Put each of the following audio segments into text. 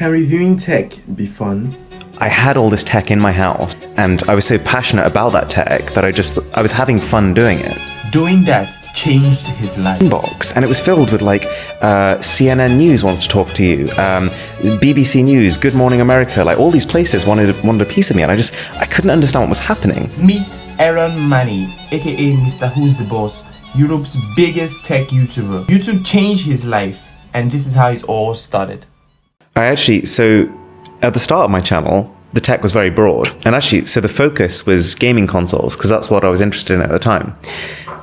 Can reviewing tech be fun? I had all this tech in my house and I was so passionate about that tech that I was having fun doing it. Doing that changed his life. Inbox, and it was filled with like CNN News wants to talk to you, BBC News, Good Morning America, like all these places wanted a piece of me, and I couldn't understand what was happening. Meet Manny, aka Mrwhosetheboss, Europe's biggest tech YouTuber. YouTube changed his life, and this is how it all started. So at the start of my channel, the tech was very broad, and so the focus was gaming consoles, because that's what I was interested in at the time.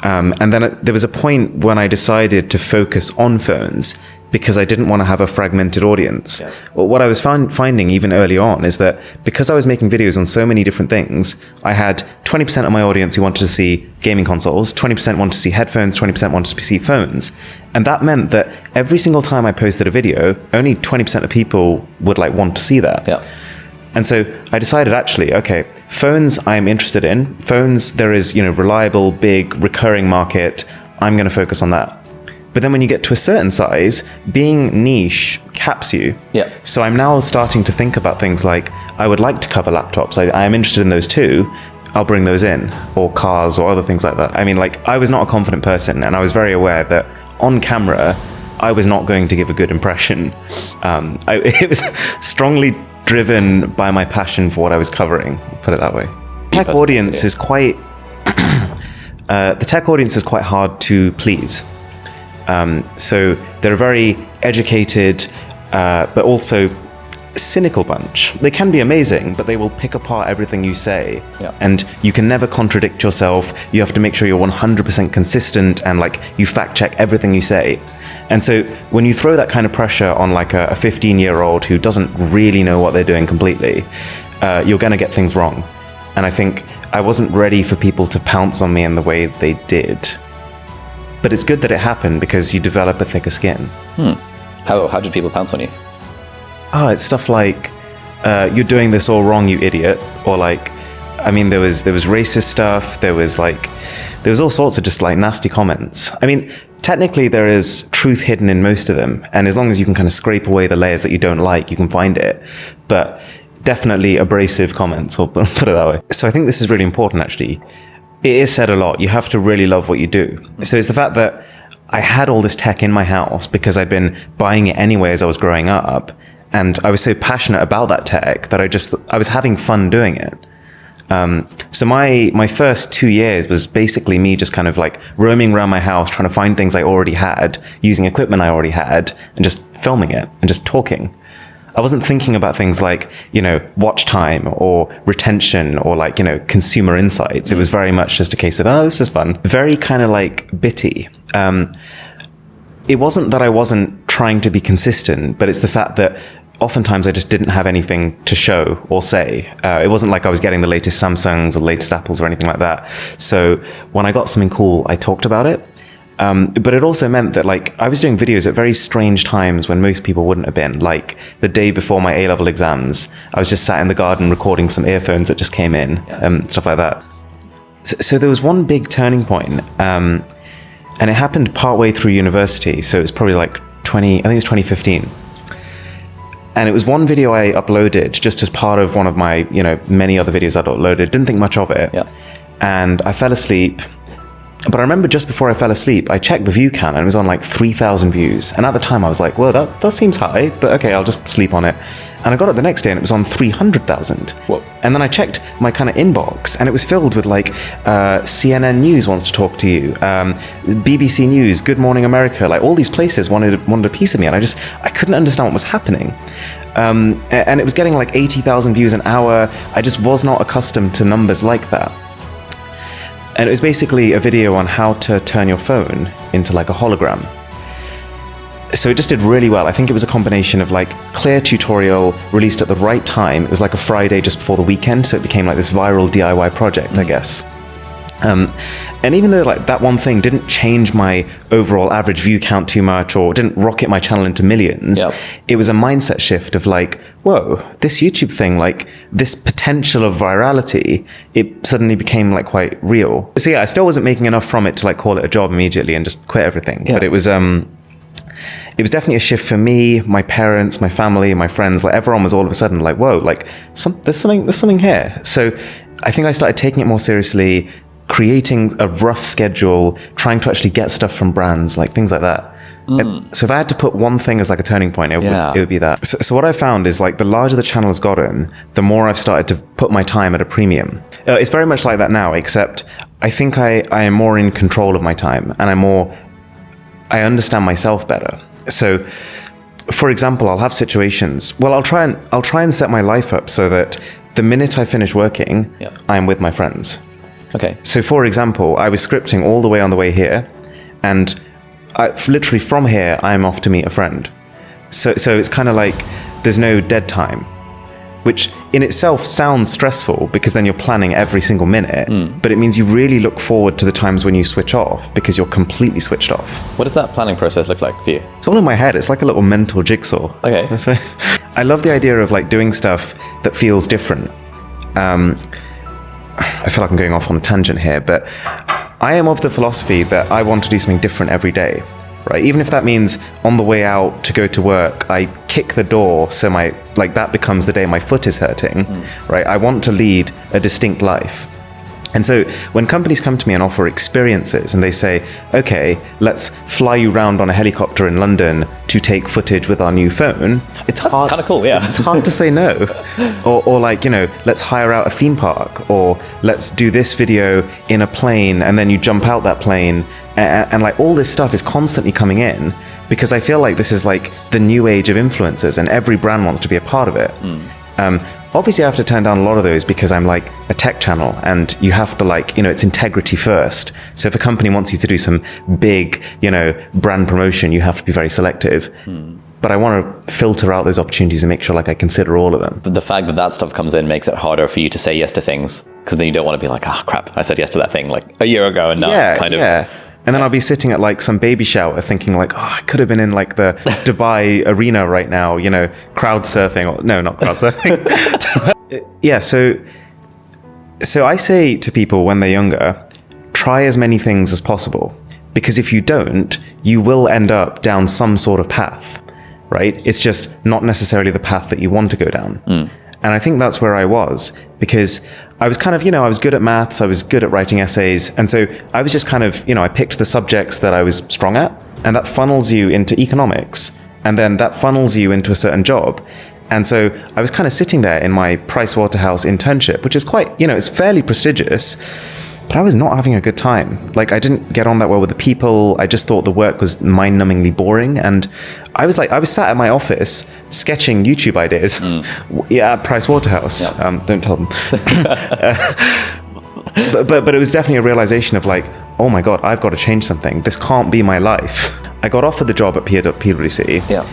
And then there was a point when I decided to focus on phones because I didn't want to have a fragmented audience. Yeah. Well, what I was finding even early on is that because I was making videos on so many different things, I had 20% of my audience who wanted to see gaming consoles, 20% wanted to see headphones, 20% wanted to see phones. And that meant that every single time I posted a video, only 20% of people would want to see that. Yeah. And so I decided, actually, okay, phones I'm interested in. Phones, there is, reliable, big, recurring market. I'm going to focus on that. But then when you get to a certain size, being niche caps you. Yeah. So I'm now starting to think about things like, I would like to cover laptops. I am interested in those too. I'll bring those in, or cars or other things like that. I mean, I was not a confident person, and I was very aware that on camera, I was not going to give a good impression. It was strongly driven by my passion for what I was covering, put it that way. The tech audience is quite hard to please. So they're a very educated, but also cynical bunch. They can be amazing, but they will pick apart everything you say. Yeah. And you can never contradict yourself. You have to make sure you're 100% consistent and you fact check everything you say. And so when you throw that kind of pressure on a 15-year-old who doesn't really know what they're doing completely, you're going to get things wrong. And I think I wasn't ready for people to pounce on me in the way they did. But it's good that it happened because you develop a thicker skin. How did people pounce on you? It's stuff like, you're doing this all wrong, you idiot. Or there was racist stuff. There was all sorts of just nasty comments. I mean, technically there is truth hidden in most of them. And as long as you can kind of scrape away the layers that you don't like, you can find it. But definitely abrasive comments, or put it that way. So I think this is really important, actually. It is said a lot. You have to really love what you do. So it's the fact that I had all this tech in my house because I'd been buying it anyway as I was growing up. And I was so passionate about that tech that I was having fun doing it. So my first 2 years was basically me just kind of roaming around my house, trying to find things I already had, using equipment I already had, and just filming it and just talking. I wasn't thinking about things like, watch time or retention or consumer insights. It was very much just a case of, oh, this is fun. Very kind of bitty. It wasn't that I wasn't trying to be consistent, but it's the fact that oftentimes I just didn't have anything to show or say. It wasn't like I was getting the latest Samsungs or latest Apples or anything like that. So when I got something cool, I talked about it. But it also meant that I was doing videos at very strange times when most people wouldn't have been. The day before my A-level exams, I was just sat in the garden recording some earphones that just came in, stuff like that. So there was one big turning point, and it happened partway through university. So it was probably I think it was 2015. And it was one video I uploaded just as part of one of my, many other videos I'd uploaded. Didn't think much of it. Yeah. And I fell asleep. But I remember just before I fell asleep, I checked the view count and it was on 3,000 views. And at the time I was like, well, that seems high, but okay, I'll just sleep on it. And I got it the next day and it was on 300,000. Whoa. And then I checked my kind of inbox and it was filled with CNN News wants to talk to you, BBC News, Good Morning America, all these places wanted a piece of me. And I couldn't understand what was happening. And it was getting 80,000 views an hour. I just was not accustomed to numbers like that. And it was basically a video on how to turn your phone into a hologram. So it just did really well. I think it was a combination of clear tutorial released at the right time. It was a Friday just before the weekend, so it became this viral DIY project, I guess. And even though that one thing didn't change my overall average view count too much or didn't rocket my channel into millions, it was a mindset shift of whoa, this YouTube thing, this potential of virality, it suddenly became quite real. So yeah, I still wasn't making enough from it to call it a job immediately and just quit everything. Yeah. But it was it was definitely a shift for me, my parents, my family, my friends. Like everyone was all of a sudden like, whoa, like there's something here. So I think I started taking it more seriously, creating a rough schedule, trying to actually get stuff from brands, like things like that. So if I had to put one thing as like a turning point, it would be that. So what I found is like the larger the channel has gotten, the more I've started to put my time at a premium. It's very much like that now, except I think I am more in control of my time, and I understand myself better. So for example, I'll have situations, well, I'll try and set my life up so that the minute I finish working, I'm with my friends. Okay. So for example, I was scripting all the way on the way here, and literally from here, I'm off to meet a friend. So it's kind of like there's no dead time, which in itself sounds stressful because then you're planning every single minute, but it means you really look forward to the times when you switch off because you're completely switched off. What does that planning process look like for you? It's all in my head. It's like a little mental jigsaw. Okay. So I love the idea of like doing stuff that feels different. I feel like I'm going off on a tangent here, but I am of the philosophy that I want to do something different every day, right? Even if that means on the way out to go to work, I kick the door so that becomes the day my foot is hurting, right? I want to lead a distinct life. And so when companies come to me and offer experiences and they say, okay, let's fly you around on a helicopter in London to take footage with our new phone, it's hard. Kind of cool, yeah. It's hard to say no. Or like, let's hire out a theme park, or let's do this video in a plane and then you jump out that plane. And like all this stuff is constantly coming in because I feel like this is like the new age of influencers and every brand wants to be a part of it. Obviously, I have to turn down a lot of those because I'm like a tech channel and you have to it's integrity first. So if a company wants you to do some big, brand promotion, you have to be very selective. But I want to filter out those opportunities and make sure like I consider all of them. The fact that stuff comes in makes it harder for you to say yes to things because then you don't want to be like, oh crap, I said yes to that thing like a year ago and now Yeah. And then I'll be sitting at like some baby shower thinking like, oh, I could have been in like the Dubai arena right now, crowd surfing. No, not crowd surfing. Yeah, so I say to people when they're younger, try as many things as possible. Because if you don't, you will end up down some sort of path, right? It's just not necessarily the path that you want to go down. And I think that's where I was because I was kind of, I was good at maths, I was good at writing essays. And so I was just kind of, I picked the subjects that I was strong at, and that funnels you into economics. And then that funnels you into a certain job. And so I was kind of sitting there in my Pricewaterhouse internship, which is quite, it's fairly prestigious, but I was not having a good time. Like I didn't get on that well with the people. I just thought the work was mind-numbingly boring. And I was sat at my office sketching YouTube ideas. At Pricewaterhouse. Yeah. Don't tell them. but it was definitely a realization of like, oh my God, I've got to change something. This can't be my life. I got offered the job at PwC. Yeah.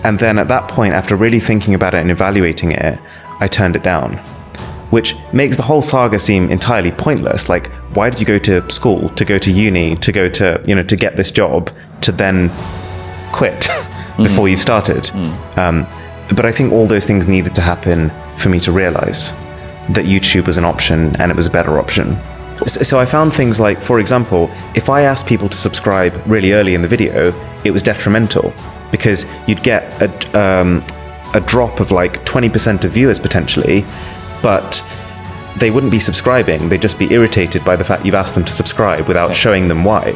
And then at that point, after really thinking about it and evaluating it, I turned it down. Which makes the whole saga seem entirely pointless. Like, why did you go to school, to go to uni, to go to, to get this job, to then quit before you've started? But I think all those things needed to happen for me to realize that YouTube was an option and it was a better option. So I found things like, for example, if I asked people to subscribe really early in the video, it was detrimental because you'd get a drop of like 20% of viewers potentially, but they wouldn't be subscribing. They'd just be irritated by the fact you've asked them to subscribe without showing them why.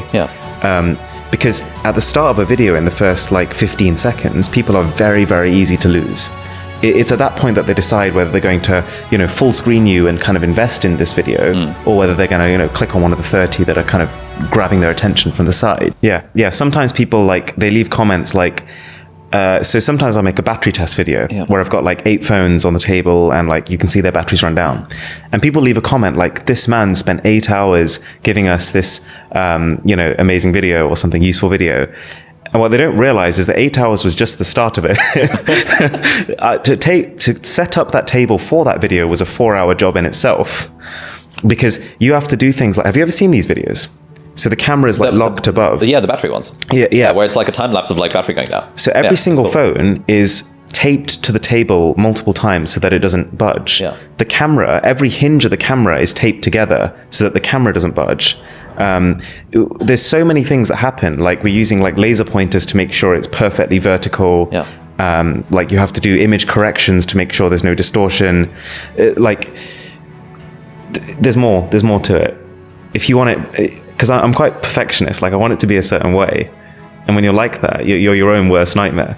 Because at the start of a video in the first like 15 seconds, people are very, very easy to lose. It's at that point that they decide whether they're going to, full screen you and kind of invest in this video or whether they're going to, click on one of the 30 that are kind of grabbing their attention from the side. Yeah. Sometimes people they leave comments like, so sometimes I'll make a battery test video where I've got like 8 phones on the table and like you can see their batteries run down. And people leave a comment like, this man spent 8 hours giving us this, amazing video or something useful video. And what they don't realize is that 8 hours was just the start of it. To set up that table for that video was a 4-hour job in itself because you have to do things like, have you ever seen these videos? So the camera is locked above. The battery ones. Yeah. Where it's like a time lapse of like battery going down. So every single phone is taped to the table multiple times so that it doesn't budge. Yeah. The camera, every hinge of the camera is taped together so that the camera doesn't budge. There's so many things that happen. Like we're using like laser pointers to make sure it's perfectly vertical. Yeah. Like you have to do image corrections to make sure there's no distortion. There's more to it. If you want it, because I'm quite perfectionist, like I want it to be a certain way. And when you're like that, you're your own worst nightmare.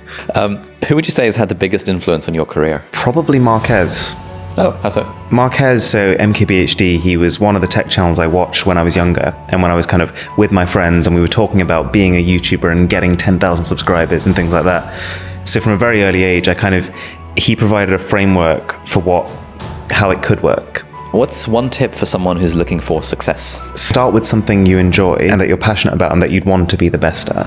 Who would you say has had the biggest influence on your career? Probably Marquez. Oh, how so? Marquez, so MKBHD, he was one of the tech channels I watched when I was younger and when I was kind of with my friends and we were talking about being a YouTuber and getting 10,000 subscribers and things like that. So from a very early age, he provided a framework for how it could work. What's one tip for someone who's looking for success? Start with something you enjoy and that you're passionate about and that you'd want to be the best at.